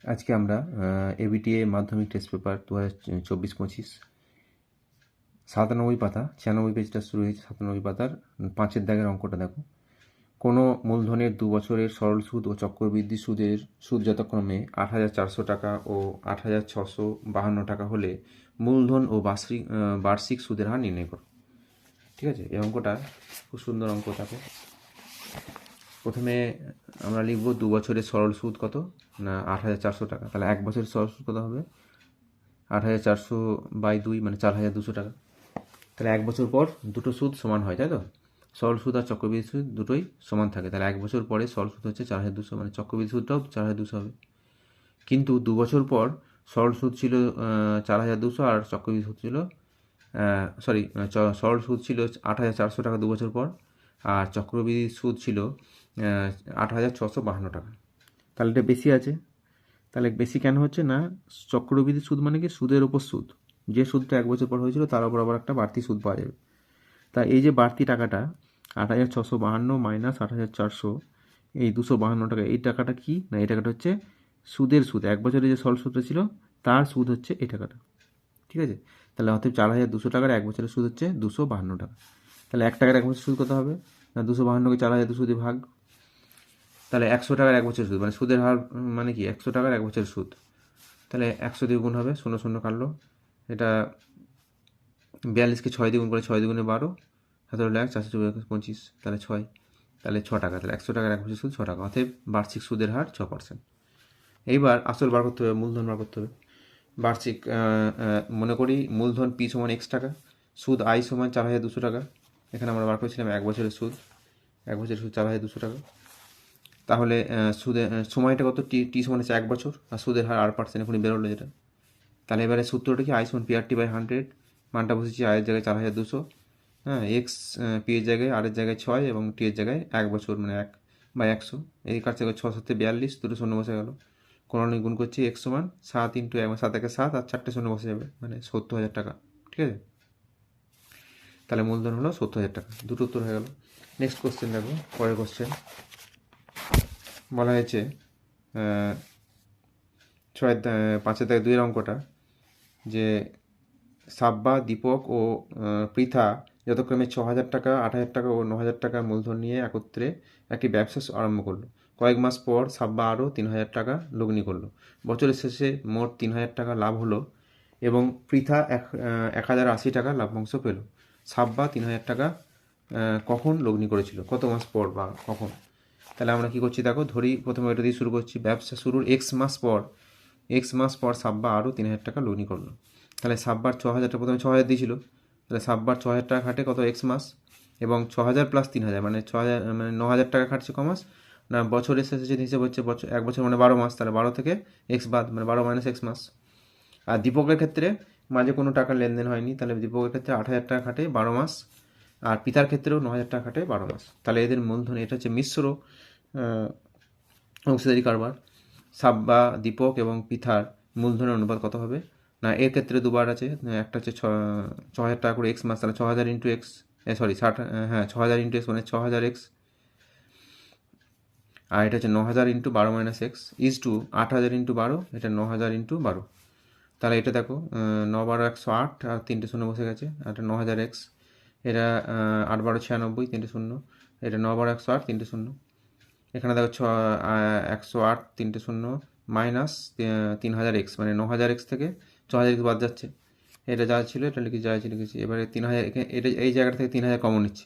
আজকে আমরা এবিটিএ মাধ্যমিক টেস্ট পেপার 2024-25 97 পাতা 96 পেজটা শুরু হয়েছে। 97 পাতার 5-এর দাগের অঙ্কটা দেখো। কোনো মূলধনের 2 বছরের সরল সুদ ও চক্রবৃদ্ধি সুদের সুদ যথাক্রমে 8,400 টাকা ও 8,652 টাকা হলে মূলধন ও বার্ষিক সুদের হার নির্ণয় করো। ঠিক আছে, এই অঙ্কটা খুব সুন্দর অঙ্ক। থাকে প্রথমে আমরা লিখব 2 বছরের সরল সুদ কত না 8,400 টাকা। তাহলে 1 বছরের সরল সুদ কত হবে? 8,400 বাই 2 মানে 4,200 টাকা। তাহলে 1 বছর পর দুটো সুদ সমান হয়, তাই তো? সরল সুদ আর চক্রবৃদ্ধি সুদ দুটোই সমান থাকে। তাহলে 1 বছর পরে সরল সুদ হচ্ছে 4,200, মানে চক্রবৃদ্ধি সুদটাও 4,200 হবে। কিন্তু 2 বছর পর সরল সুদ ছিল 4,200 আর চক্রবৃদ্ধি সুদ ছিল সরল সুদ ছিল 8,400 টাকা 2 বছর পর, আর চক্রবৃদ্ধি সুদ ছিল 8,652 টাকা। তাহলে এটা বেশি আছে। তাহলে বেশি কেন হচ্ছে না, চক্রবৃদ্ধি সুদ মানে কি সুদের ওপর সুদ। যে সুদটা 1 বছর পর হয়েছিল তার উপর আবার একটা বাড়তি সুদ পাওয়া যাবে। তা এই যে বাড়তি টাকাটা 8,652 মাইনাস 8,400, এই 252 টাকা, এই টাকাটা কি না, এই টাকাটা হচ্ছে সুদের সুদ। 1 বছরে যে সরল সুদটা ছিল তার সুদ হচ্ছে এই টাকাটা। ঠিক আছে, তাহলে অতএব 4,200 টাকার 1 বছরের সুদ হচ্ছে 252 টাকা। তাহলে 1 টাকার 1 বছর সুদ কত হবে না, 252কে 4,200 দিয়ে ভাগ। তাহলে 100 টাকার 1 বছরের সুদ, মানে সুদের হার মানে কি 100 টাকার 1 বছরের সুদ। তাহলে 100 দিয়ে গুণ হবে, 0 0 কাটলো। এটা 42কে 6 দিয়ে গুণ করে 6 দুগুণে 12, 17 1 425, তাহলে 6, তাহলে 6 টাকা। তাহলে 100 টাকার 1 বছর সুদ 6 টাকা। অতএব বার্ষিক সুদের হার 6%। এইবার আসল বার করতে হবে, মূলধন বার করতে হবে। বার্ষিক মনে করি মূলধন পি সমান x টাকা, সুদ আই সমান 4,200 টাকা। এখানে আমরা বার করেছিলাম 1 বছরের সুদ, 1 বছরের সুদ 4,200 টাকা। তাহলে সুদের সময়টা কত, টি সমান হচ্ছে 1 বছর, আর সুদের হার 8% এখনই বেরোলো যেটা। তাহলে এবারে সূত্রটা কি, আই সমান পিআরটি বাই 100, মানটা বসেছি আয়ের জায়গায় 4,200, হ্যাঁ, এক্স পি এর জায়গায় আর এর জায়গায় 6 এবং টি এর জায়গায় 1 বছর মানে 1/100। এই কাছ থেকে 6 7 42, দুটো শূন্য বসে গেল। কোন গুণ করছি এক্স সমান 7 ইন্টু 1, 7 একে 7 আর 4টে শূন্য বসে যাবে, মানে 70,000 টাকা। ঠিক আছে, তাহলে মূলধন হলো 70,000 টাকা। দুটো উত্তর হয়ে গেল। নেক্সট কোশ্চেন দেখো, পরের কোশ্চেন বলা হয়েছে 5-এর দাগে 2-এর অঙ্কটা, যে সাব্বা, দীপক ও পৃথা যথাক্রমে 6,000 টাকা, 8,000 টাকা ও 9,000 টাকা মূলধন নিয়ে একত্রে একটি ব্যবসা আরম্ভ করলো। কয়েক মাস পর সাব্বা আরও 3,000 টাকা লগ্নি করলো। বছরের শেষে মোট 3,000 টাকা লাভ হলো এবং পৃথা 1,080 টাকা লাভ্যাংশ পেল। সাব্বা 3,000 টাকা কখন লগ্নি করেছিল, কত মাস পর বা কখন? তাহলে আমরা কি করছি দেখো, ধরি প্রথমে এটা দিয়ে শুরু করছি। ব্যবসা শুরুর এক্স মাস পর সাব্বা আরও 3,000 টাকা লগ্নি করলো। তাহলে সাব্বার 6,000টা প্রথমে 6,000 দিয়েছিল, তাহলে সাব্বার 6,000 টাকা খাটে কত, এক্স মাস, এবং 6,000 প্লাস 3,000 মানে 6,000 মানে 9,000 টাকা খাটছে কমাস না। বছরের শেষে যদি হিসেব হচ্ছে বছর 1 বছর মানে 12 মাস, তাহলে 12 থেকে এক্স বাদ, মানে 12 মাইনাস এক্স মাস। আর দীপকের ক্ষেত্রে মাঝে কোনো টাকার লেনদেন হয়নি, তাহলে দীপকের ক্ষেত্রে 8,000 টাকা খাটে 12 মাস, আর পিতার ক্ষেত্রেও 9,000 টাকা খাটে 12 মাস। তাহলে এদের মূলধন, এটা হচ্ছে মিশ্র অংশীদারি কারবার। সাব্বা, দীপক এবং পিতার মূলধনের অনুপাত কত হবে না, এর ক্ষেত্রে দুবার আছে। একটা হচ্ছে 6,000 টাকা করে এক্স মাস, তাহলে 6,000 ইন্টু এক্স, 6,000 ইন্টু এক্স মানে 6,000 এক্স, আর এটা হচ্ছে 9,000 into 12 minus X is to 8,000 into 12, এটা 9,000 ইন্টু 12। তাহলে এটা দেখো 9 12 108 আর 3টে শূন্য বসে গেছে, এটা 9,000 এক্স, এটা 8 12 96, 3টে শূন্য, এটা 9 12 108, 3টে শূন্য। এখানে দেখো 108, 3টে শূন্য, মাইনাস 3,000 এক্স, মানে 9,000 এক্স থেকে 6,000 এক্স বাদ যাচ্ছে। এটা যা ছিল এটা লিখেছি। এবারে 3,000, এটা এই জায়গাটা থেকে 3,000 কমন নিচ্ছি।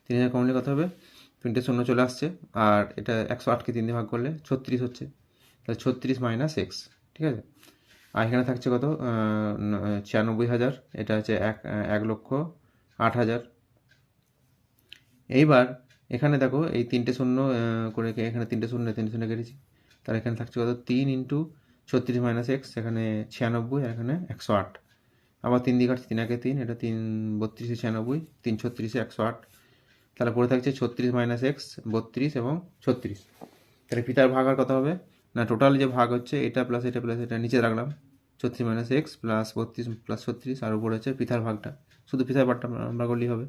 3,000 কমন নিলে কত হবে, 3টে শূন্য চলে আসছে, আর এটা 108কে 3 দিয়ে ভাগ করলে 36 হচ্ছে, তাহলে 36 মাইনাস এক্স। ঠিক আছে, আর এখানে থাকছে কত, 96,000, এটা হচ্ছে 1,08,000। এইবার এখানে দেখো এই 3টে শূন্য করে এখানে 3টে শূন্য কেটেছি, তাহলে এখানে থাকছে কত, 3 ইন্টু 36 মাইনাস এক্স, এখানে 96 আর এখানে 108। আবার 3 দিয়ে কাটছি, 3 একে 3, এটা 3 32 96, 3 36 108। তাহলে পড়ে থাকছে 36 মাইনাস এক্স 32 এবং 36। তাহলে পিতার ভাগ আর কত হবে না, টোটাল যে ভাগ হচ্ছে এটা প্লাস এটা প্লাস এটা নিচে রাখলাম, 36 মাইনাস এক্স প্লাস 32 প্লাস 36, আর উপরে হচ্ছে পিতার ভাগটা, শুধু পিতার ভাগটা আমরা করলেই হবে।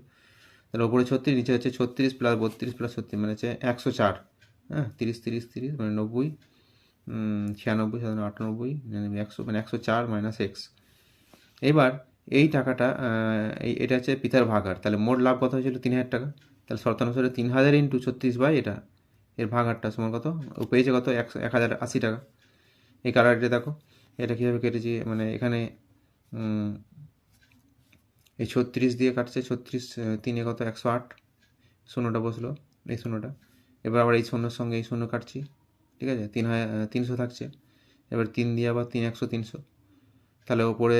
তাহলে উপরে 36, নিচে হচ্ছে 36 প্লাস 32 প্লাস 36 মানে হচ্ছে 104, হ্যাঁ, 30 30 30 মানে 90, 96, 97, 98, 100 মানে 104 মাইনাস এক্স। এবার এই টাকাটা এটা হচ্ছে পিতার ভাগার, তাহলে মোট লাভ কত হয়েছিল 3000 টাকা। তাহলে শর্তানুসারে 3000 ইন্টু 36 বাই এটা এর ভাগারটা সমান কত, ও পেয়েছে কত 1080 টাকা। এই কালারটা দেখো এটা কীভাবে কেটেছি, মানে এখানে এই 36 দিয়ে কাটছে, 36 3 কত 108, শূন্যটা বসলো এই শূন্যটা। এবার আবার এই শূন্যর সঙ্গে এই শূন্য কাটছি, ঠিক আছে, 300 থাকছে। এবার 3 দিয়ে আবার 3 100 300, তাহলে ওপরে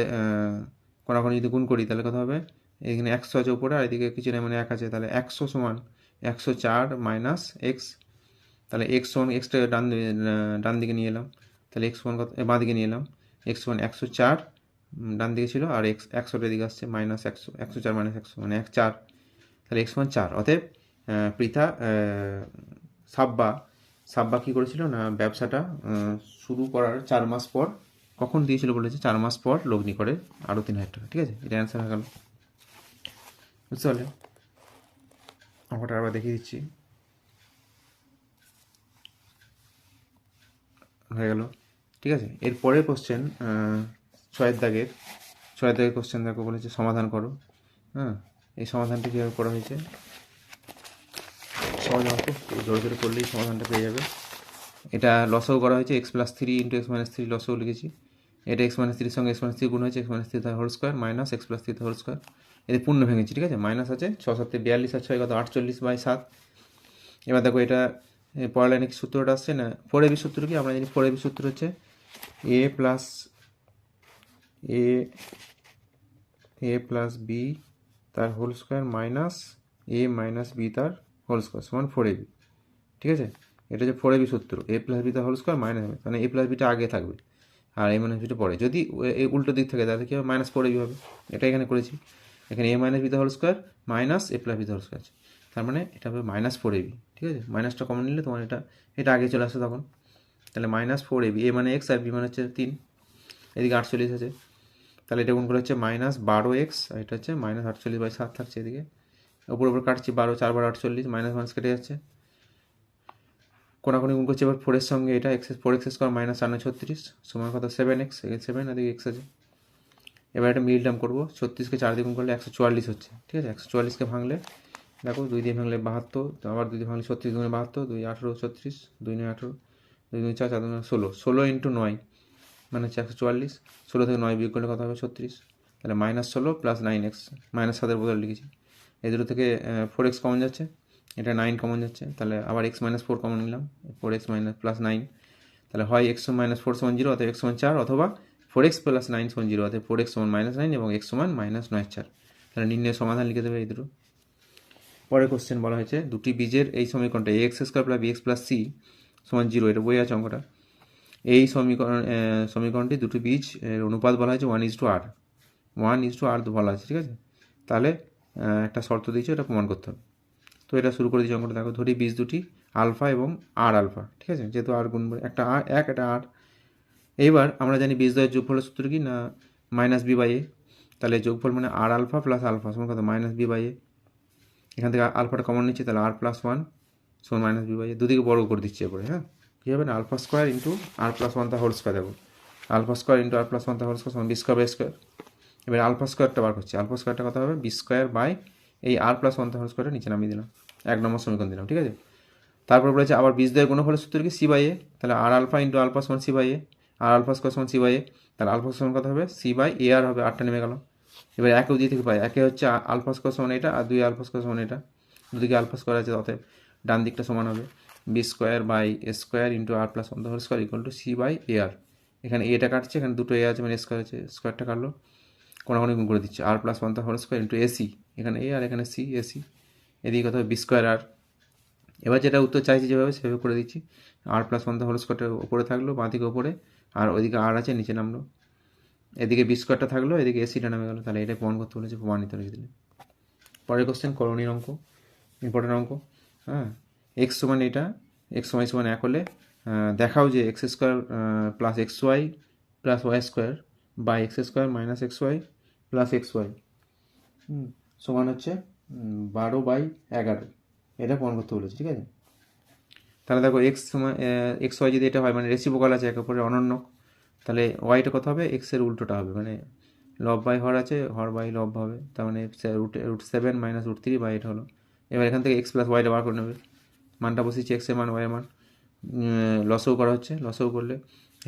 কোনাকুনি যদি গুণ করি তাহলে কত হবে, এখানে 100 আছে ওপরে আর এদিকে কিছু নেই মানে 1 আছে, তাহলে 100 সমান 104 মাইনাস এক্স। তাহলে এক্স সমান এক্সটা ডান দিকে নিয়ে এলাম, তাহলে এক্স সমান কত বাঁ দিকে নিয়ে এলাম, এক্স সমান 104 ডান দিকে ছিল আর এক্স 100টার দিকে আসছে মাইনাস 104 মাইনাস 100 মানে 4, তাহলে এক্স সমান 4। অতএব পৃথা সাব্বা কী করেছিল না ব্যবসাটা শুরু করার 4 মাস পর, কখন দিয়েছিল বলেছে 4 মাস পর লগ্নি করে আরও 3000 টাকা। ঠিক আছে, এটা অ্যান্সার হয়ে গেল। বুঝতে পারলে? অঙ্কটা আবার দেখিয়ে দিচ্ছি, হয়ে গেল। ঠিক আছে, এর পরের কোশ্চেন 6 দাগের কোশ্চেন দেখো, বলেছে সমাধান করো। হ্যাঁ, এই সমাধানটা কীভাবে করা হয়েছে, সহজ অঙ্ক, জোরে জোরে করলেই সমাধানটা পেয়ে যাবে। এটা লসও করা হয়েছে, x+3 ইন্টু x-3 লসও লিখেছি। এটা x-3 সঙ্গে x-3 গুণ হয়েছে, x-3 তার হোল স্কোয়ার মাইনাস x+3 তার হোল স্কোয়ার। এদের পূর্ণ ভেঙেছি, ঠিক আছে, মাইনাস আছে 6 7 42 আর 6 কত 48/7। এবার দেখো এটা পরের লাইনে কি সূত্রটা আসছে না, 4ab সূত্র কি আমরা জানি, 4ab সূত্র হচ্ছে a প্লাস বি তার whole square minus a minus B তার হোল স্কোয়ার সমান 4ab। ঠিক আছে, এটা হচ্ছে 4ab সূত্র, a প্লাস বি তার হোল স্কোয়ার মাইনাস, মানে a প্লাস বিটা আগে থাকবে আর a মাইনাস বিটা পরে। যদি এই উল্টো দিক থাকে তাহলে কী হবে, মাইনাস 4ab হবে। এটা এখানে করেছি, এখানে a মাইনাস বি তার whole square minus a plus B তার হোল স্কোয়ার আছে, তার মানে এটা হবে মাইনাস 4ab। ঠিক আছে, মাইনাসটা কমন নিলে তোমার এটা আগে চলে আসে তখন। তাহলে মাইনাস 4ab, a মানে এক্স আর বি মানে হচ্ছে 3, এদিকে 48 আছে, তাহলে এটা গুণ করে হচ্ছে মাইনাস 12x আর এটা হচ্ছে মাইনাস 48/7 থাকছে এদিকে। ওপর কাটছি 12, 4 বার 48, মাইনাস মাইনাস কেটে যাচ্ছে, কোনাকুনি গুণ করছে এবার 4 সঙ্গে এটা x স্কোয়ার মাইনাস 36 সমান কত 7x, 7 এদিকে x আছে। এবার একটা মিল টার্ম করবো, 36কে 4 দিয়ে গুণ করলে 144 হচ্ছে। ঠিক আছে, 144কে ভাঙলে দেখো 2 দিয়ে ভাঙলে 72, আবার 2 দিয়ে ভাঙলে 36 2 72, 2 18 36, 2 9 18, 2 2 4 4 2 16, 16 ইন্টু 9 মানে হচ্ছে 144, 16 থেকে 9 বিয়োগ করলে কত হবে 36, তাহলে -16 প্লাস 9x, -7 বদলে লিখেছি। এই দুটো থেকে 4x কমন যাচ্ছে, এটা 9 কমন যাচ্ছে, তাহলে আবার x - 4 কমন নিলাম, 4x প্লাস 9, তাহলে হয় x - 4 সমান 0 অথবা x সমান 4, অথবা 4x প্লাস 9 সমান 0 অথবা 4x সমান -9 এবং x সমান -9/4। তাহলে নির্ণয় সমাধান লিখে দেবে এই দুটো। পরের কোশ্চেন বলা হয়েছে দুটি বীজের এই সমীকরণটা ax² plus bx plus c সমান 0, এটা বই আছে অঙ্কটা। এই সমীকরণটি দুটি বীজ এর অনুপাত বলা হয়েছে 1:r, 1:r বলা আছে। ঠিক আছে, তাহলে একটা শর্ত দিয়েছে, এটা প্রমাণ করতে হবে। তো এটা শুরু করে দিয়েছি অঙ্কটা, দেখো ধরি বীজ দুটি আলফা এবং আর আলফা। ঠিক আছে, যেহেতু আর গুণ একটা আর এক একটা আর। এইবার আমরা জানি বীজদ্বয়ের যোগফলের সূত্র কি না -b/a, তাহলে যোগফল মানে আর আলফা প্লাস আলফা সমান কত -b/a। এখান থেকে আলফাটা কমন নিচ্ছি, তাহলে r+1 সমান -b/a, দুদিকে বর্গ করে দিচ্ছি। এরপরে হ্যাঁ কী হবে না α² ইন্টু r+1 তার হোল স্কোয়ার, দেখো α² ইন্টু r+1 তার হোল স্কোয়ার সমান b²/2। এবার α² বার করছি, α² কত হবে b² বাই এই r+1 তার হোল স্কোয়ারটা নিচে নামিয়ে দিলাম, 1 নম্বর সমীকরণ দিলাম। ঠিক আছে, তারপর বলেছে আবার বীজদ্বয়ের গুণফলের সূত্র কি c/a, তাহলে আর আলফা ইন্টু আলফা সমান c/a, আর আলফা স্কোয়ার সমান c/a, তাহলে আলফা সমান কত হবে c/ar হবে, আটটা নেমে গেল। এবার একে দিয়ে থেকে পাই, একে হচ্ছে আলফা স্কোয়ার সমান এটা আর 2 আলফা স্কোয়ার সমান এটা, দুদিকে আলফা স্কোয়ার আছে, অতএব ডান দিকটা সমান হবে b² into r+1 whole square equal to c/ar। এখানে এটা কাটছে, এখানে দুটো এ আছে মানে স্কোয়ার আছে, স্কোয়ারটা কাটলো, কোনাকুনি গুণ করে দিচ্ছে r+1 whole square into AC, এখানে এ আর এখানে সি, এসি, এদিকে কত হবে b²r। এবার যেটা উত্তর চাইছি যেভাবে সেভাবে করে দিচ্ছি, r+1 হোল স্কোয়ারটা ওপরে থাকলো, বাঁ দিকে ওপরে, আর ওইদিকে আর আছে নিচে নামলো, এদিকে b² থাকলো, এদিকে এসিটা নামে গেলো। তাহলে এটা প্রমাণ করতে বলেছে, প্রমাণিত লিখে দিলে। পরের কোশ্চেন করণীয় অঙ্ক, ইম্পর্টেন্ট অঙ্ক। হ্যাঁ, এক্স সমান এটা, এক্স সমান 1 হলে দেখাও যে x² plus xy plus y² by x² minus xy plus xy সমান হচ্ছে 12/11, এটা প্রমাণ করতে বলেছে। ঠিক আছে, তাহলে দেখো এক্স সময় এক্স ওয়াই যদি এটা হয় মানে রেসিপ্রোকাল আছে একে অপরের অনন্য, তাহলে ওয়াইটা কত হবে, এক্সের উল্টোটা হবে, মানে লব বাই হর আছে, হর বাই লব হবে, তার মানে √7 মাইনাস √3 বাই এটা হলো। এবার এখান থেকে এক্স প্লাস ওয়াইটা বার করে নেবে, মানটা বসিয়েছি এক্সের মান ওয়াইয়ের মান, লসও করা হচ্ছে, লসও করলে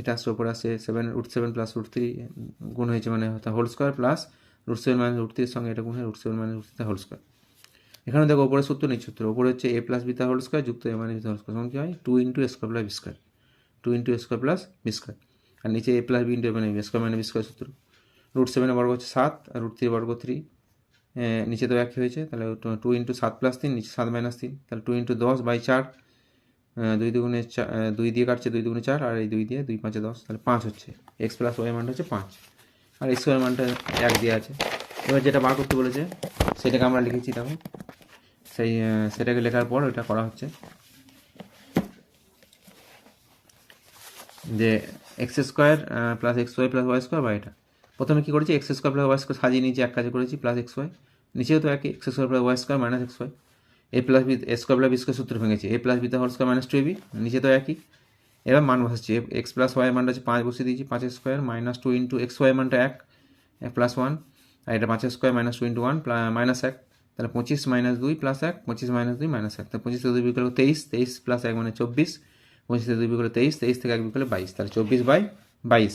এটা আসছে ওপরে আসছে √7 প্লাস √3 গুণ হয়েছে মানে হোল স্কোয়ার প্লাস √7 মাইনাস √3 সঙ্গে এটা গুণ হয় √7 মাইনাস √3 হোল স্কোয়ার। এখানে দেখো ওপরে সূত্র নিচ সূত্র, ওপরে হচ্ছে a plus beta whole square যুক্ত a minus beta whole square সমান কি হয় 2 × a square plus B square, 2 × a square plus B square, আর নিচে a plus B into a minus B square minus B square সূত্র। √7 বর্গ হচ্ছে 7 আর √3 বর্গ 3, নিচে তো একই হয়েছে, তাহলে 2 × 7 প্লাস 3, নিচে 7 মাইনাস 3, তাহলে 2 × 10 বাই 4, 2 দুগুণে 4, 2 দিয়ে কাটছে 2 দুগুণে 4 আর এই 2 দিয়ে 2 5 10, তাহলে 5 হচ্ছে, এক্স প্লাস ওয়াই মানটা হচ্ছে 5 আর এক্স ওয়াই মানটা 1 দিয়ে আছে। এবার যেটা বার করতে বলেছে সেটাকে আমরা লিখেছি, তখন সেটাকে লেখার পর ওটা করা হচ্ছে যে x square plus x Y plus Y square বা এটা প্রথমে কী করেছি x square plus Y square সাজিয়ে নিয়েছি, এক কাজে করেছি প্লাস এক্স ওয়াই, নিচেও তো একই X square plus Y square minus X Y, A plus B A square plus B square সূত্র ভেঙেছি, এ plus beta whole square minus 2ab, নিচে তো একই। এবার মান বসাচ্ছি, এক্স প্লাস ওয়াই মানটা হচ্ছে 5 বসিয়ে দিয়েছি, 5 স্কোয়ার মাইনাস 2 × এক্স ওয়াই মানটা 1 প্লাস 1, আর এটা 5 স্কোয়ার মাইনাস 2 × 1 মাইনাস 1, তাহলে 25 মাইনাস 2 প্লাস 1, 25 মাইনাস 2 মাইনাস 1, তাহলে 25 থেকে 2 বিয়োগ করলে 23, 23 প্লাস 1 মানে 24, 25 থেকে 2 বিয়োগ করলে 23, 23 থেকে 1 বিয়োগ করলে 22, তাহলে 24/22,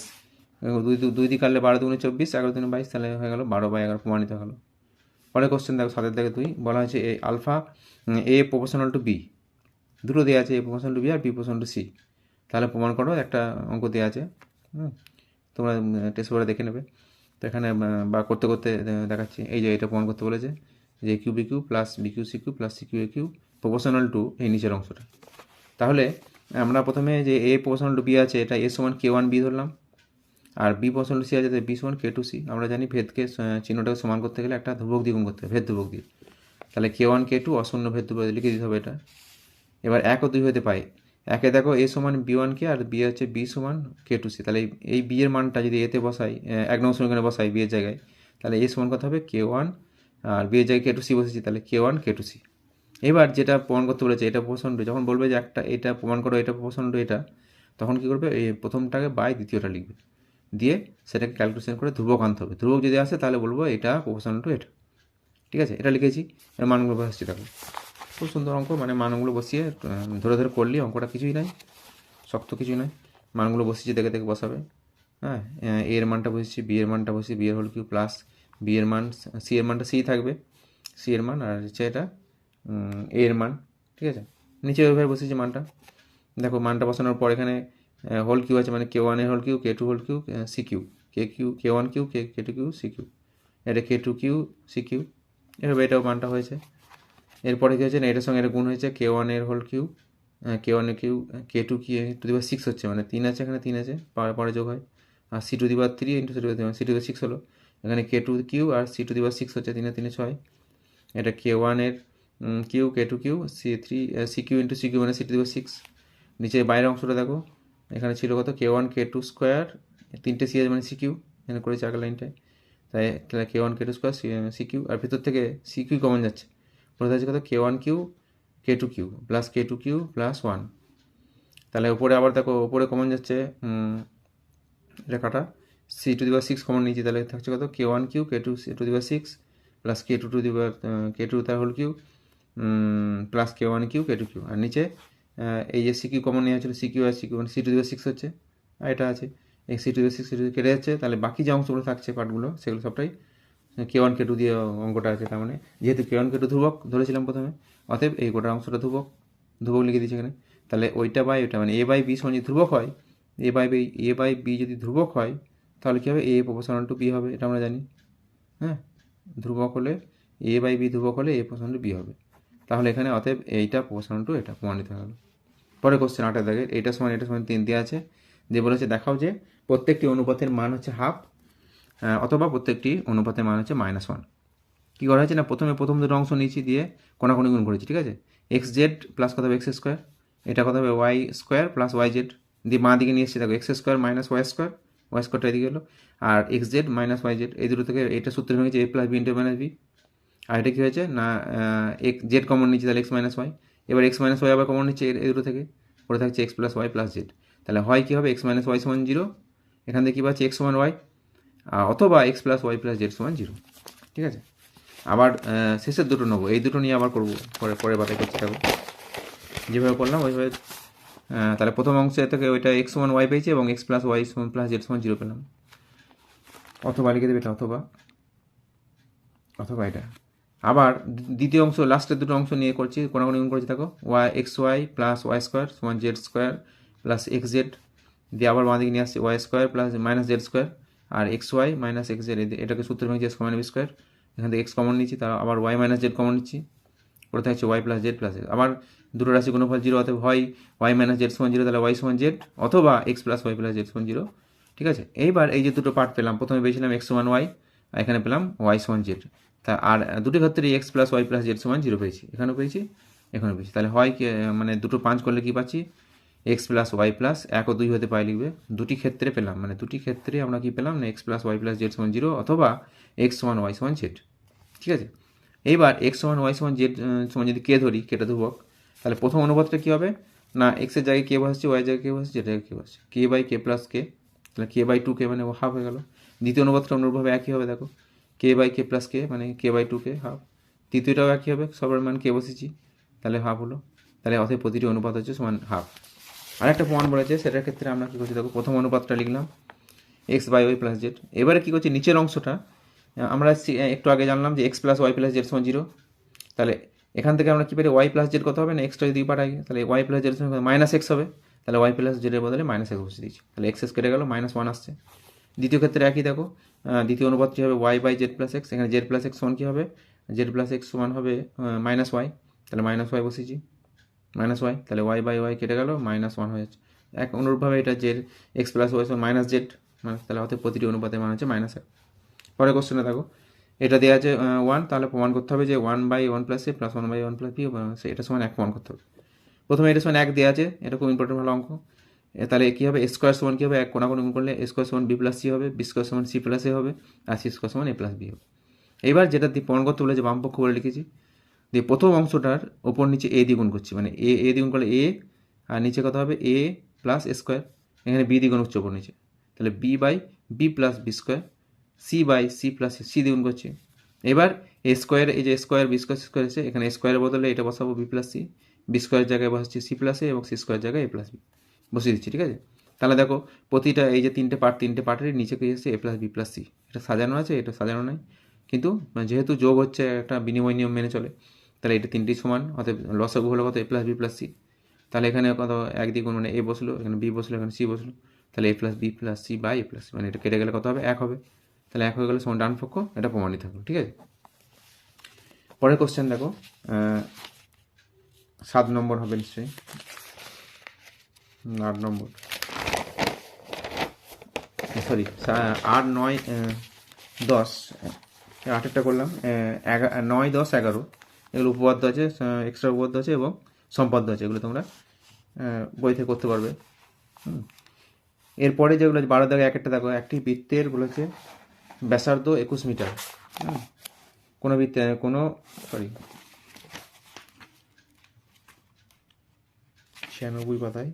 2 দিয়ে কাটলে 12 দুগুণে 24, 11 দুগুণে 22, তাহলে হয়ে গেল 12/11 প্রমাণিত হলো। পরের কোশ্চেন দেখো 7 থেকে 2 বলা হয়েছে A alpha A proportional to B, দুটো দেওয়া আছে, এ প্রপোর্শনাল টু বি আর বি প্রপোর্শনাল টু সি, তাহলে প্রমাণ করো, একটা অঙ্ক দেওয়া আছে, তোমরা টেস্ট করে দেখে নেবে। তো এখানে বা করতে করতে দেখাচ্ছি, এই যে এটা প্রমাণ করতে বলেছে যে q b q plus b q C q plus c q a q proportional to এই নিচের অংশটা। তাহলে আমরা প্রথমে যে এ প্রপোর্শনাল টু বি আছে এটা এ সমান k1b ধরলাম, আর বি প্রপোর্শনাল টু সি আছে বি সমান k2c। আমরা জানি ভেদকে চিহ্নটাকে সমান করতে গেলে একটা ধ্রুবক দিয়ে গুণ করতে হবে, ভেদ ধ্রুবক দিয়ে, তাহলে k1 k2 অশূন্য ভেদ ধ্রুবক লিখে দিতে হবে এটা। এবার 1 ও 2 হতে পাই, একে দেখো এ সমান b1k আর বি হচ্ছে বি সমান k2c, তাহলে এই বি এর মানটা যদি এতে বসাই 1 নং সমীকরণে বসাই বি এর জায়গায়, তাহলে এ সমান কত হবে k1 আর বি এর জায়গায় k2c বসেছি, তাহলে k1 k2c। এবার যেটা প্রমাণ করতে বলেছে এটা প্রপোর্শনাল টু, যখন বলবে যে একটা এটা প্রমাণ করো এটা প্রপোর্শনাল টু এটা, তখন কী করবে এই প্রথমটাকে বাই দ্বিতীয়টা লিখবে, দিয়ে সেটাকে ক্যালকুলেশন করে ধ্রুবক আনতে হবে, ধ্রুবক যদি আসে তাহলে বলবো এটা প্রপোর্শনাল টু এটা। ঠিক আছে, এটা লিখেছি, এর মানগুলো বসাচ্ছি। দেখো খুব সুন্দর অঙ্ক, মানে মানগুলো বসিয়ে ধরে ধরে করলি অঙ্কটা কিছুই নাই, শক্ত কিছুই নয়, মানগুলো বসিয়েছি দেখে দেখে বসাবে। হ্যাঁ, এ এর মানটা বসেছি, বি এর মানটা বসিয়ে বি এর হোল কিউ প্লাস বি এর মান, সি এর মানটা সি থাকবে, সি এর মান, আর হচ্ছে এটা এ এর মান। ঠিক আছে, নিচে ওইভাবে বসেছি মানটা। দেখো মানটা বসানোর পর এখানে হোল কিউ আছে, মানে k1 এর whole cube, k2 whole cube, C cube, k1 Q, k2 Q, C cube, এটা k2 কিউ সি কিউ, এভাবে এটাও মানটা হয়েছে। এরপরে কী হয়েছে না এটার সঙ্গে এটা গুণ হয়েছে k1 এর হোল কিউ, k1 এর কিউ, k2 কি টু দি পাওয়ার 6 হচ্ছে, মানে 3 আছে এখানে, 3 আছে পরে যোগ হয়, আর c to the power 3 into c to the power 3, c to the power 6 হলো, এখানে k2 কিউ আর c টু দি পাওয়ার 6 হচ্ছে, 3 আর 3 6, এটা k1 এর Q, k2 Q, C Q into C Q মানে c টু দি পাওয়ার 6। নিচে বাইরের অংশটা দেখো, এখানে ছিল কত k1 k2 স্কোয়ার, 3টে সি আছে মানে সি কিউ, এখানে করেছি আগের লাইনটায়, তাই k1 k2 square C Q, আর ভেতর থেকে সি কিউ কমন যাচ্ছে, পরে আছে কত k1 Q k2 Q plus k2 Q plus 1, তাহলে উপরে আবার দেখো উপরে কমন যাচ্ছে লেখাটা C to the power 6 common নিয়েছি, তাহলে থাকছে কত k1 Q k2 to the power 6 plus k2 to the power k2 তার whole Q plus k1 Q k2 Q, আর নিচে এই যে সি কিউ কমন নেওয়া হয়েছিল, সি কিউ আর সি কিউ মানে সি টু দি পাওয়ার 6 হচ্ছে, আর এটা আছে এই সি টু দি পাওয়ার 6 কেটে যাচ্ছে, তাহলে বাকি যে অংশগুলো থাকছে পার্টগুলো সেগুলো সবটাই k1 k2 দিয়ে অঙ্কটা আছে। তার মানে যেহেতু k1 k2 ধ্রুবক ধরেছিলাম প্রথমে, অতএব এই গোটা অংশটা ধ্রুবক লিখে দিয়েছি এখানে, তাহলে ওইটা বাই ওইটা মানে এ বাই বি সমান যদি ধ্রুবক হয়, এ বাই বি যদি ধ্রুবক হয় তাহলে কী হবে, এ প্রপোর্শনাল টু বি হবে, এটা আমরা জানি। হ্যাঁ, ধ্রুবক হলে এ বাই বি ধ্রুবক হলে এ প্রপোর্শনাল টু বি হবে, তাহলে এখানে অতএব এইটা প্রপোর্শনাল টু এটা প্রমাণিত হলো। পরে কোশ্চেন 8 দেখে এটা সমান 3 দেওয়া আছে, যে বলেছে দেখাও যে প্রত্যেকটি অনুপাতের মান হচ্ছে হাফ অথবা প্রত্যেকটি অনুপাতের মান হচ্ছে -1। কী করা হয়েছে না প্রথম দুটো অংশ নিয়েছি, দিয়ে কোনাকুনি গুণ করেছি। ঠিক আছে, এক্স জেড প্লাস কত হবে এক্স স্কোয়ার, এটা কত হবে y square plus y z, দিয়ে বাঁ দিকে নিয়ে এসেছি দেখো এক্স স্কোয়ার মাইনাস ওয়াই স্কোয়ারটা এদিকে গেলো, আর X Z minus Y Z এই দুটো থেকে এটা সূত্র ভেঙেছে A plus B into minus B, আর এটা কী হয়েছে না জেড কমন নিচ্ছে তাহলে এক্স মাইনাস ওয়াই, এবার এক্স মাইনাস ওয়াই আবার কমন নিচ্ছে এই দুটো থেকে, পরে থাকছে X plus Y plus Z. তাহলে হয় কী হবে, এক্স মাইনাস ওয়াই সমান জিরো, এখান থেকে কী পাচ্ছি এক্স সমান ওয়াই, অথবা x plus Y plus z সমান জিরো। ঠিক আছে, আবার শেষের দুটো নেবো, এই দুটো নিয়ে আবার করবো, পরে বাতাই করতে থাকবো, যেভাবে করলাম ওইভাবে। তাহলে প্রথম অংশে থেকে ওইটা এক্স সমান ওয়াই পেয়েছি এবং এক্স প্লাস ওয়াই সমান প্লাস জেড সমান জিরো পেলাম, অথবা লিখে দেবে এটা, অথবা এটা। আবার দ্বিতীয় অংশ, লাস্টের দুটো অংশ নিয়ে করছি, কোনাগুনি গুণ করছি, দেখো Y X Y plus Y square সমান Z square plus X Z, দিয়ে আবার বাঁ দিকে নিয়ে আসছি Y square plus minus Z square আর X Y minus X Z, এটাকে সূত্র ভেঙে এক্স কমন বি স্কোয়ার, এখান থেকে এক্স কমন নিচ্ছি, তার আবার ওয়াই মাইনাস জেড কমন নিচ্ছি, ওটা থাকছে y plus z plus x. আবার দুটো রাশি গুণফল জিরো, অথবা হয় ওয়াই মাইনাস জেড সমান জিরো, তাহলে ওয়াই সমান জেড, অথবা x plus Y plus z সমান জিরো। ঠিক আছে, এইবার এই যে দুটো পার্ট পেলাম, প্রথমে পেয়েছিলাম এক্স সমান ওয়াই, আর এখানে পেলাম ওয়াই সমান জেড। তা আর দুটো ক্ষেত্রে x plus Y plus z সমান জিরো পেয়েছি, এখানেও পেয়েছি, এখানেও পেয়েছি। তাহলে হয় মানে দুটো পাঁচ করলে কী পাচ্ছি, এক্স প্লাস ওয়াই প্লাস 1 ও 2 হতে পারে লিখবে, দুটি ক্ষেত্রে পেলাম, মানে দুটি ক্ষেত্রে আমরা কী পেলাম না x plus Y plus z সমান জিরো, অথবা এক্স সমান ওয়াই সমান জেড। ঠিক আছে, এইবার এক্স সমান ওয়াই সমান জেড সমান যদি কে ধরি, কেটা ধ্রুবক, তাহলে প্রথম অনুপাতটা কী হবে না এক্সের জায়গায় কে বসছে, ওয়াই জায়গায় কে বসছে, জেডের জায়গায় কে বসছে, কে বাই কে প্লাস কে, তাহলে কে বাই টু কে মানে হাফ হয়ে গেল। দ্বিতীয় অনুপাতটা অনুরূপভাবে একই হবে, দেখো কে বাই কে প্লাস কে মানে কে বাই টু কে হাফ, তৃতীয়টাও একই হবে, সবার মান কে বসেছি, তাহলে হাফ হলো। তাহলে অতএব প্রতিটি অনুপাত হচ্ছে সমান হাফ। আরেকটা প্রমাণ বলেছে, সেটার ক্ষেত্রে আমরা কী করছি, দেখো প্রথম অনুপাতটা লিখলাম x by y plus z. এবারে কী করছি, নিচের অংশটা আমরা একটু আগে জানলাম যে x plus Y plus z সমান জিরো, তাহলে এখান থেকে আমরা কী পারি, ওয়াই প্লাস জেড কত হবে না এক্সটা যদি পাঠাই, তাহলে ওয়াই প্লাস জেড সমান মাইনাস এক্স হবে, তাহলে ওয়াই প্লাস জেডের বদলে মাইনাস এক্স বসে দিচ্ছি, তাহলে এক্স কেটে গেল, মাইনাস ওয়ান আসছে। দ্বিতীয় ক্ষেত্রে একই, দেখো দ্বিতীয় অনুপাতটি হবে y by z plus x, এখানে জেড প্লাস এক্স সমান কী হবে, জেড প্লাস এক্স সমান হবে মাইনাস ওয়াই, তাহলে মাইনাস ওয়াই বসেছি, মাইনাস ওয়াই, তাহলে ওয়াই বাই ওয়াই কেটে গেল, মাইনাস ওয়ান হয়ে যাচ্ছে। এক অনুরূপভাবে এটা জেড এক্স প্লাস ওয়াই সমান মাইনাস জেড, তাহলে হতে প্রতিটি অনুপাতের মান হচ্ছে মাইনাস এক। পরের কোশ্চেনে দেখো এটা দেওয়া আছে ওয়ান, তাহলে প্রমাণ করতে হবে যে one by one plus a plus one by one plus b এটা সমান এক প্রমাণ করতে হবে। প্রথমে এটা সমান এক দেওয়া আছে, এটা খুব ইম্পর্টেন্ট ভালো অঙ্ক। তাহলে কী হবে, স্কোয়ার সমান কী হবে, এক কোনাকুনি গুণ করলে স্কোয়ার সমান বি প্লাস সি হবে, বি স্কোয়ার সমান সি প্লাস এ হবে, আর সি স্কোয়ার সমান এ প্লাস বি হবে। এইবার যেটা দিয়ে প্রমাণ করতে বলেছে বাম পক্ষ বলে লিখেছি, দিয়ে প্রথম অংশটার ওপর নিচে এ দ্বিগুণ করছি, মানে এ দ্বিগুণ করলে এ, আর নিচে কত হবে এ প্লাস স্কোয়ার, এখানে বি দ্বিগুণ হচ্ছে ওপর নিচে, তাহলে b by b plus B square, c by c plus c দ্বিগুণ করছি। এবার এ স্কোয়ার, এই যে square b square c square এসে এখানে স্কোয়ারের বদলে এটা বসাবো বি প্লাস সি, বি স্কোয়ারের জায়গায় বসাচ্ছি সি প্লাস এ এবং সি স্কোয়ারের জায়গায় এ প্লাস বি বসিয়ে দিচ্ছি। ঠিক আছে, তাহলে দেখো প্রতিটা এই যে তিনটে পার্টের নিচে কি এসেছে এ প্লাস বি প্লাস সি, এটা সাজানো আছে, এটা সাজানো নাই, কিন্তু যেহেতু যোগ হচ্ছে একটা বিনিময় নিয়ম মেনে চলে, তাহলে এটা তিনটি সমান, অতএব লসাগু হলো কত এ প্লাস বি প্লাস সি, তাহলে এখানে কত একদিক মানে এ বসলো, এখানে বি বসলো, এখানে সি বসলো, তাহলে A plus B plus C by A plus C, মানে এটা কেটে গেলে কত হবে এক হবে, তাহলে এক হয়ে গেলে সমান ডান পক্ষ, এটা প্রমাণিত থাকলো। ঠিক আছে, পরের কোশ্চেন দেখো 7 নম্বর হবে নিশ্চয়ই, 8 নম্বর, সরি 8 9 10, 8টা করলাম, 9 10 11 এগুলো উপপাদ্য আছে, এক্সট্রা উপপাদ্য আছে এবং সম্পাদ্য আছে, এগুলো তোমরা বই থেকে করতে পারবে। এরপরে যেগুলো 12 দাগে এক একটা দেখো, একটি বৃত্তের বলেছে ব্যাসার্ধ 21 মিটার, কোনো বৃত্তে কোনো 96 পাতায়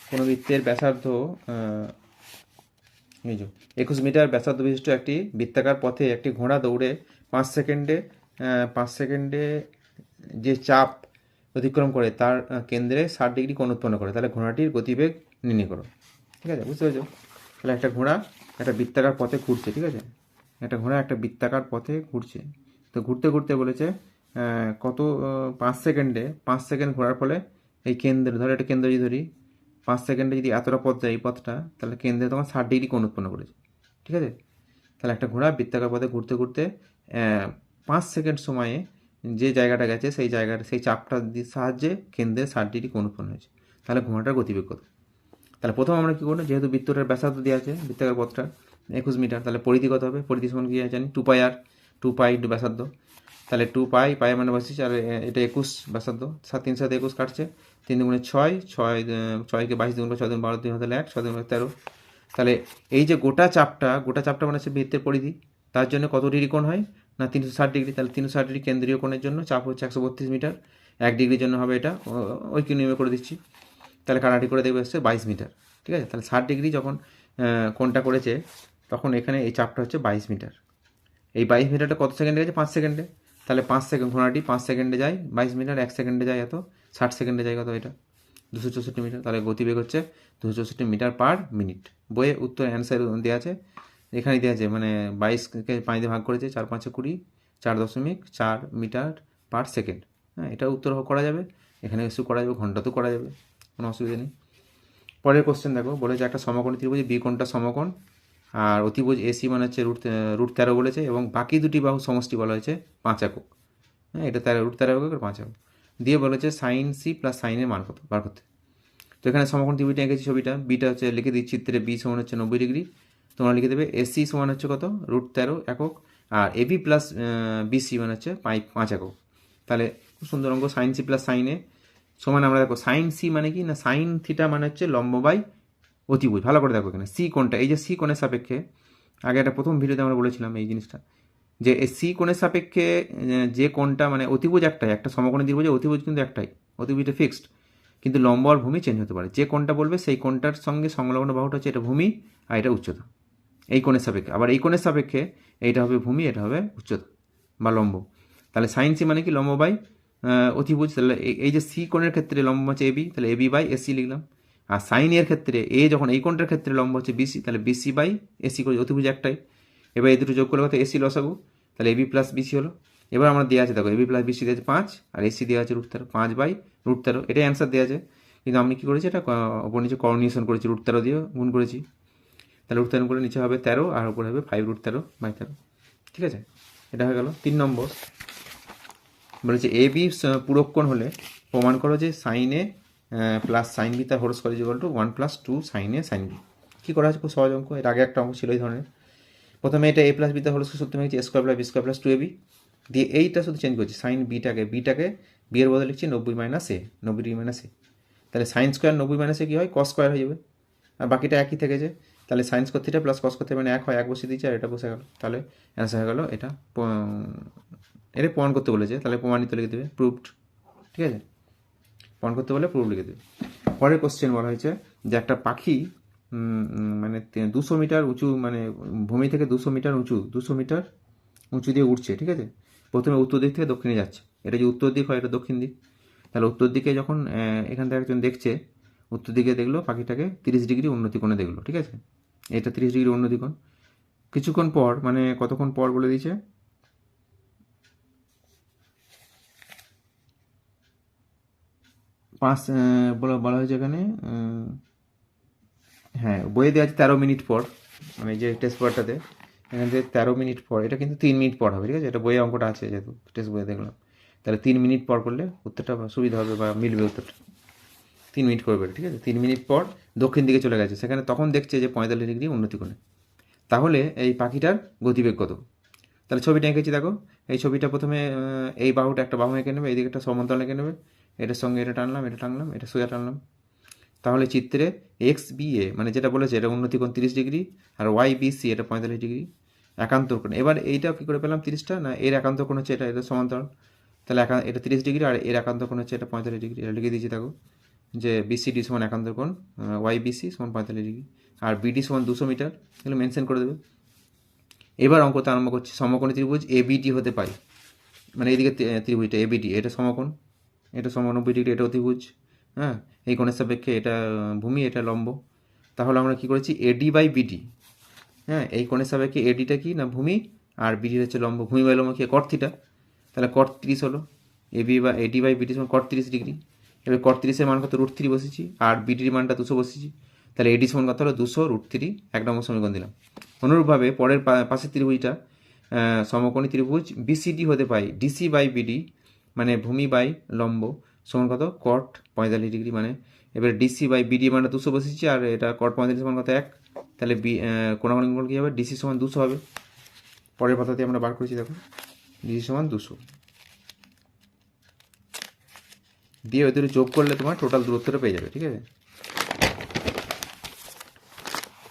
কোনো বৃত্তের ব্যাসার্ধ এই যে 21 মিটার ব্যাসার্ধ বিশিষ্ট একটি বৃত্তাকার পথে একটি ঘোড়া দৌড়ে 5 সেকেন্ডে যে চাপ অতিক্রম করে তার কেন্দ্রে 60 ডিগ্রি কোণ উৎপন্ন করে, তাহলে ঘোড়াটির গতিবেগ নির্ণয় করো। ঠিক আছে, বুঝতে পেরেছো? তাহলে একটা ঘোড়া একটা বৃত্তাকার পথে ঘুরছে, ঠিক আছে, একটা ঘোড়া একটা বৃত্তাকার পথে ঘুরছে, তো ঘুরতে ঘুরতে বলেছে কত 5 সেকেন্ড ঘোরার ফলে এই কেন্দ্র, ধরো একটা কেন্দ্র যদি ধরি, 5 সেকেন্ডে যদি এতটা পথ যায় এই পথটা, তাহলে কেন্দ্রে তোমার 60 ডিগ্রি কোণ উৎপন্ন করেছে। ঠিক আছে, তাহলে একটা ঘোড়া বৃত্তাকার পথে ঘুরতে ঘুরতে 5 সেকেন্ড সময়ে যে জায়গাটা গেছে সেই চাপটা সাহায্যে কেন্দ্রে 60 ডিগ্রি কোণ উৎপন্ন হয়েছে, তাহলে ঘোড়াটার গতিবেগ কত? তাহলে প্রথম আমরা কী করবো, যেহেতু বৃত্তটার ব্যাসার্ধ দেওয়া আছে বৃত্তাকার পথটা 21 মিটার, তাহলে পরিধি কত হবে, পরিধি সমান কি জানি 2 পাই আর, 2 পাই ইন্টু ব্যাসার্ধ, তাহলে 2 পাই মানে বসেছি, আর এটা 21 ব্যাসার্ধ, 3 সাথে 21 কাটছে, 3 দুগুণে 6, 6কে 22 দুগুণ 6 দুগুণ 12, 3 হলে 1, 6 দুগুণ 13, তাহলে এই যে গোটা চাপটা মানে হচ্ছে বৃত্তের পরিধি, তার জন্য কত ডিগ্রি কোণ হয় না 360 ডিগ্রি, তাহলে 360 ডিগ্রি কেন্দ্রীয় কোণের জন্য চাপ হচ্ছে 132 মিটার, 1 ডিগ্রির জন্য হবে এটা ওই নিয়মে করে দিচ্ছি, তাহলে কাটাটি করে দেখবে হচ্ছে 22 মিটার, ঠিক আছে। তাহলে 60 ডিগ্রি যখন কোণটা করেছে তখন এখানে এই চাপটা হচ্ছে 22 মিটার। এই 22 মিটারটা কত সেকেন্ডে গেছে? 5 সেকেন্ডে। তাহলে 5 সেকেন্ড, ঘোড়াটি 5 সেকেন্ডে যায় 22 মিটার, 1 সেকেন্ডে যায় এত, 60 সেকেন্ডে যায় কত? এটা 264 মিটার। তাহলে গতিবেগ হচ্ছে 264 মিটার পার মিনিট। বইয়ে উত্তর অ্যান্সার দেওয়া আছে, এখানে দেওয়া আছে, মানে 22কে 5 দিয়ে ভাগ করেছে, 4 5 20, 4.4 মিটার পার সেকেন্ড। হ্যাঁ, এটা উত্তর করা যাবে, এখানে কিছু করা যাবে, ঘন্টাতেও করা যাবে, কোনো অসুবিধা নেই। পরের কোশ্চেন দেখো, বলেছে একটা সমকোণী ত্রিভুজ বি কোণটা সমকোণ, আর অতিভুজ এসি মানে হচ্ছে √13 বলেছে, এবং বাকি দুটি বাহু সমষ্টি বলা হয়েছে 5 একক। হ্যাঁ, এটা √13 একক আর 5 একক দিয়ে বলেছে সাইন সি প্লাস সাইনের মান কত বার করতে। তো এখানে সমকোণ ত্রিভুজটা এঁকেছি, ছবিটা বিটা হচ্ছে লিখে দিচ্ছি চিত্রে, বি সমান হচ্ছে 90 ডিগ্রি, তোমরা লিখে দেবে এসি সমান হচ্ছে কত? √13 একক, আর এবি প্লাস বিসি মানে হচ্ছে 5 একক। তাহলে খুব সুন্দর অঙ্ক, সাইন সি প্লাস সাইনে সমান, আমরা দেখো সাইন সি মানে কি না, সাইন থিটা মানে হচ্ছে লম্ব বাই অতিভুজ। ভালো করে দেখো এখানে সি কোণটা, এই যে সি কোণের সাপেক্ষে, আগে একটা প্রথম ভিডিওতে আমরা বলেছিলাম এই জিনিসটা, যে সি কোণের সাপেক্ষে যে কোণটা মানে অতিভুজ একটাই, একটা সমকোণী ত্রিভুজে অতিভুজ কিন্তু একটাই, অতিভুজটা ফিক্সড, কিন্তু লম্ব আর ভূমি চেঞ্জ হতে পারে। যে কোণটা বলবে সেই কোণটার সঙ্গে সংলগ্ন বাহুটা হচ্ছে এটা ভূমি, আর এটা উচ্চতা, এই কোণের সাপেক্ষে। আবার এই কোণের সাপেক্ষে এইটা হবে ভূমি, এটা হবে উচ্চতা বা লম্ব। তাহলে সাইন সি মানে কি লম্ব বাই অতিভুজ। তাহলে এই যে সি কোণের ক্ষেত্রে লম্ব হচ্ছে এবি, তাহলে এবি বাই এসি লিখলাম। আর সাইন এর ক্ষেত্রে এ যখন এই কোণটার ক্ষেত্রে লম্ব হচ্ছে বিসি, তাহলে বিসি বাই এসি করে, অতিভুজ একটাই। এবার এই দুটো যোগ করলে কত? এসি লসাগু, তাহলে এবি প্লাস বিসি হলো। এবার আমরা দেওয়া আছে দেখো, এবি প্লাস বিসি দিয়েছে 5, আর এসি দেওয়া আছে √13, 5 বাই √13, এটাই অ্যান্সার দেওয়া আছে। কিন্তু আমি কী করেছি, এটা ওপর নিচে করনিয়েশন করেছি, √13 দিয়ে গুণ করেছি। তাহলে √13 করে নিচে হবে 13, আর উপরে হবে 5√13/13, ঠিক আছে। এটা হয়ে গেল 3 নম্বর। বলেছে এ বি পূরক কোণ হলে প্রমাণ করো যে sine A plus sine B তার whole square equal to 1 + 2 sine A sine B. কী করা আছে? খুব সহজ অঙ্ক, এর আগে একটা অঙ্ক ছিল এই ধরনের। প্রথমে এটা a প্লাস বি তার হোল স্কয়ার সূত্র মেরেছি, a² + b² + 2ab, দিয়ে এইটা শুধু চেঞ্জ করছি, সাইন বিটাকে বি এর বদলে লিখছি 90 - a, 90 ডিগ্রি - a। তাহলে সাইন স্কোয়ার 90 - a কী হয়? কস স্কোয়ার হয়ে যাবে, আর বাকিটা একই থেকেছে। তাহলে sine square theta plus cos square theta মানে 1 হয়, 1 বসিয়ে দিচ্ছি, আর এটা বসে গেল। তাহলে অ্যান্সার হয়ে গেল এটা। এটা প্রমাণ করতে বলেছে, তাহলে প্রমাণিত লিখে দেবে, প্রুভড, ঠিক আছে। প্রমাণ করতে বলে প্রুভ লিখে দেবে। পরের কোশ্চেন বলা হয়েছে যে একটা পাখি মানে 200 মিটার উঁচু, মানে ভূমি থেকে 200 মিটার উঁচু, 200 মিটার উঁচু দিয়ে উঠছে, ঠিক আছে। প্রথমে উত্তর দিক থেকে দক্ষিণে যাচ্ছে, এটা যে উত্তর দিক হয়, এটা দক্ষিণ দিক। তাহলে উত্তর দিকে যখন এখান থেকে একজন দেখছে, উত্তর দিকে দেখলো পাখিটাকে 30 ডিগ্রি উন্নতি কোণে দেখলো, ঠিক আছে। এটা 30 ডিগ্রি উন্নতি কোণ। কিছুক্ষণ পর, মানে কতক্ষণ পর বলে দিয়েছে, বলা হয়েছে এখানে, হ্যাঁ বইয়ে দেওয়া আছে 13 মিনিট পর, মানে যে টেস্ট পেপারটাতে এখান থেকে 13 মিনিট পর, এটা কিন্তু 3 মিনিট পর হবে, ঠিক আছে। এটা বইয়ে অঙ্কটা আছে যেহেতু টেস্ট বইয়ে দেখলাম, তাহলে 3 মিনিট পর করলে উত্তরটা সুবিধা হবে বা মিলবে উত্তরটা। 3 মিনিট করবে, ঠিক আছে। 3 মিনিট পর দক্ষিণ দিকে চলে গেছে, সেখানে তখন দেখছে যে 45 ডিগ্রি উন্নতি কোণে। তাহলে এই পাখিটার গতিবেগ কত? তাহলে ছবিটা এঁকেছি দেখো, এই ছবিটা প্রথমে এই বাহুটা একটা বাহু এঁকে নেবে, এইদিকে একটা সমান্তরাল এঁকে নেবে, এটার সঙ্গে এটা টানলাম, এটা টানলাম, এটা সোজা টানলাম। তাহলে চিত্রে এক্স বি এ মানে যেটা বলেছে এটা উন্নতি কোণ 30 ডিগ্রি, আর ওয়াই বি সি এটা 45 ডিগ্রি একান্তর কোণ। এবার এইটা কী করে পেলাম 30টা? না, এর একান্ত কোণ হচ্ছে এটা, এটা সমান্তরাল, তাহলে এটা 30 ডিগ্রি, আর এর একান্ত কোণ হচ্ছে এটা 45 ডিগ্রি। এটা লিখে দিয়েছি দেখো, যে বিসিডি সমান একান্তর কোণ ওয়াই বিসি সমান 45 ডিগ্রি, আর বিডি সমান 200 মিটার, এগুলো মেনশন করে দেবে। এবার অঙ্কটা আরম্ভ করছি। সমকোণী ত্রিভুজ এবিটি হতে পারে, মানে এইদিকে ত্রিভুজটা এবিটি, এটা সমকোণ, এটা 90 ডিগ্রি, এটা অতিভুজ, হ্যাঁ। এই কোণের সাপেক্ষে এটা ভূমি, এটা লম্ব। তাহলে আমরা কি করেছি, এডি বাই বিডি, হ্যাঁ, এই কোণের সাপেক্ষে এডিটা কি না ভূমি, আর বিডি হচ্ছে লম্ব। ভূমি বাই লম্ব কি? কট থিটা। তাহলে কট 30 হলো, এবি বা এডি বাই বিডি সমান কট 30 ডিগ্রি। এবার কট 30-এর মান কত? √3 বসেছি, আর বিডির মানটা 200 বসেছি, তাহলে এডি সমান কত হলো? 200 √3, 1 নম্বর সমীকরণ দিলাম। অনুরূপভাবে পরের পাশের ত্রিভুজটা সমকোণী ত্রিভুজ বিসিডি হতে পাই ডিসি বাই বিডি, মানে ভূমি বাই লম্ব সমান কত? কট 45 ডিগ্রি। মানে এবার ডিসি বাই বিডি মানটা 200 বসেছি, আর এটা কট 45 সমান কত? 1। তাহলে কোণাকুণি গুণ কী হবে? ডিসি সমান 200 হবে। পরের পাতাতে আমরা বার করেছি দেখো, ডিসি সমান 200 দিয়ে ওদের যোগ করলে তোমার টোটাল দূরত্বটা পেয়ে যাবে, ঠিক আছে।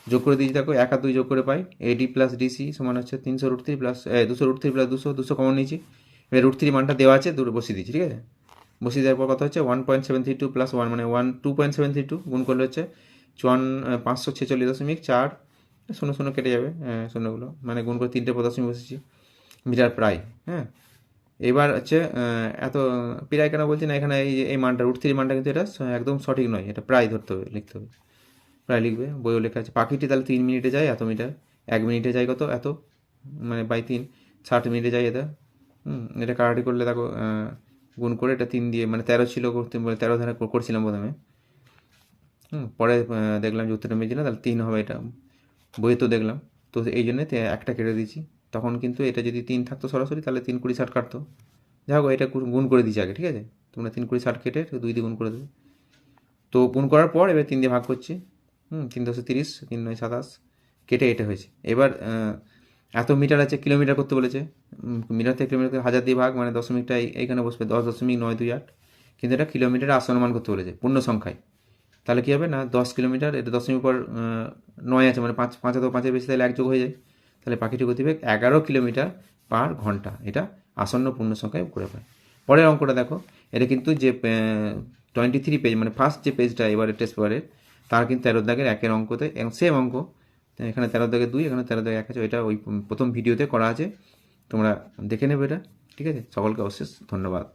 যোগ করে দিয়েছি, দেখো 1 আর 2 যোগ করে পাই এডি প্লাস ডিসি সমান হচ্ছে 300√3 প্লাস 200√3 প্লাস 200 কমন নিয়েছি। এবার √3 মানটা দেওয়া আছে, বসিয়ে দিচ্ছি, ঠিক আছে। বসিয়ে দেওয়ার পর কত হচ্ছে 1.732 প্লাস 1 মানে 2.732 গুণ করলে হচ্ছে 546.4 শূন্য কেটে যাবে, শূন্যগুলো মানে গুণ করে 3টে দশমিক বসেছি, মিটার প্রায়। হ্যাঁ, এবার হচ্ছে এত প্রায় কেন বলছি না, এখানে এই মানটা √3 মানটা কিন্তু এটা একদম সঠিক নয়, এটা প্রায় ধরতে হবে, লিখতে হবে, প্রায় লিখবে, বইও লেখা আছে। পাখিটি তাহলে 3 মিনিটে যায় এত মিটার, 1 মিনিটে যায় কত এত, মানে বাই 3 60 মিনিটে যায় এটা। এটা কাটাকাটি করলে দেখো গুণ করে এটা 3 দিয়ে, মানে 13 ছিল করতে, 13 ধারা করছিলাম প্রথমে। পরে দেখলাম যে উত্তরটা মিলছে না, তাহলে 3 হবে এটা, বইয়ে তো দেখলাম। তো এই জন্য একটা কেটে দিয়েছি। তখন কিন্তু এটা যদি 3 থাকতো সরাসরি, তাহলে 3 20 60 কাটতো। যাই হোক, এটা গুণ করে দিচ্ছি আগে, ঠিক আছে। তোমরা 3 20 60 কেটে 2 দিয়ে গুণ করে দেবে। তো গুণ করার পর এবার 3 দিয়ে ভাগ করছি। 3 10 30, 3 9 27, কেটে এটা হয়েছে। এবার এত মিটার আছে, কিলোমিটার করতে বলেছে। মিটার থেকে কিলোমিটার 1000 দিয়ে ভাগ, মানে দশমিকটা এইখানে বসবে 10.928, কিন্তু এটা কিলোমিটারে আসনমান করতে বলেছে পূর্ণ সংখ্যায়। তাহলে কী হবে না, 10 কিলোমিটার, এটা দশমিক পর 9 আছে, মানে 5 অথবা 5-এর বেশি, তাহলে 1 যোগ হয়ে যায়। তাহলে পাখিটির গতিবেগ 11 কিলোমিটার পার ঘন্টা, এটা আসন্ন পূর্ণ সংখ্যায় করে পায়। পরের অঙ্কটা দেখো, এটা কিন্তু যে 23 পেজ, মানে ফার্স্ট যে পেজটা এবারে টেস্ট পেপারের, তার কিন্তু 13 দাগের 1-এর অঙ্কতে সেম অঙ্ক। এখানে 13 দাগের 2, এখানে 13 দাগের 1 আছে, ওইটা ওই প্রথম ভিডিওতে করা আছে, তোমরা দেখে নেবে এটা, ঠিক আছে। সকলকে অশেষ ধন্যবাদ।